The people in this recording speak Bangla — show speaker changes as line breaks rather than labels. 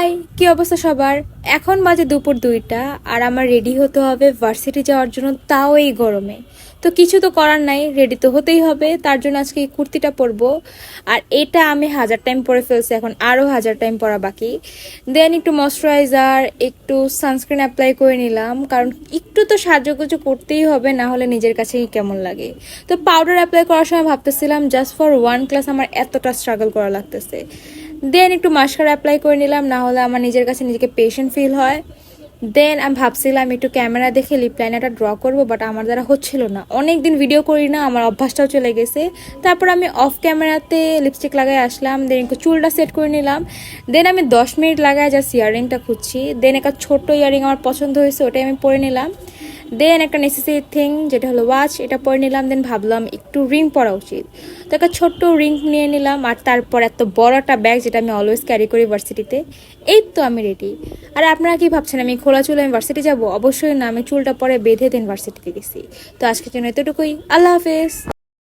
হাই, কি অবস্থা সবার? এখন বাজে দুপুর 2টা আর আমার রেডি হতে হবে ভার্সিটি যাওয়ার জন্য, তাও এই গরমে। তো কিছু তো করার নাই, রেডি তো হতেই হবে। তার জন্য আজকে এই কুর্তিটা পরবো। আর এটা আমি 1000 টাইম পরে ফেলছি, এখন আরও 1000 টাইম পরা বাকি। দেন একটু ময়শ্চারাইজার, একটু সানস্ক্রিন অ্যাপ্লাই করে নিলাম, কারণ একটু তো সাজুগুজু করতেই হবে, না হলে নিজের কাছেই কেমন লাগে। তো পাউডার অ্যাপ্লাই করার সময় ভাবতেছিলাম জাস্ট ফর 1 ক্লাস আমার এতটা স্ট্রাগল করা লাগতেছে। দেন একটু মাস্কারা অ্যাপ্লাই করে নিলাম, না হলে আমার নিজের কাছে নিজেকে পেশেন্ট ফিল হয়। দেন আমি ভাবছিলাম একটু ক্যামেরা দেখে লিপ লাইনারটা ড্র করবো, বাট আমার দ্বারা হচ্ছিল না। অনেক দিন ভিডিও করি না, আমার অভ্যাসটাও চলে গেছে। তারপর আমি অফ ক্যামেরাতে লিপস্টিক লাগাই আসলাম, দেন একটু চুলটা সেট করে নিলাম। দেন আমি 10 মিনিট লাগাই জাস্ট ইয়াররিংটা খুঁজছি। দেন একটা ছোট্ট ইয়াররিং আমার পছন্দ হয়েছে, ওটাই আমি পরে নিলাম। দেন একটা নেসেসারি থিং যেটা হলো ওয়াচ, এটা পরে নিলাম। দেন ভাবলাম একটু রিং পরা উচিত, তো একটা ছোট্ট রিং নিয়ে নিলাম। আর তারপর এত বড় একটা ব্যাগ যেটা আমি অলওয়েজ ক্যারি করি ভার্সিটিতে। এই তো আমি রেডি। আর আপনারা কি ভাবছেন আমি খোলা চুলে আমি ভার্সিটি যাবো? অবশ্যই না, আমি চুলটা পরে বেঁধে দেন ভার্সিটিতে গেছি। তো আজকের জন্য এতটুকুই, আল্লাহ হাফেজ।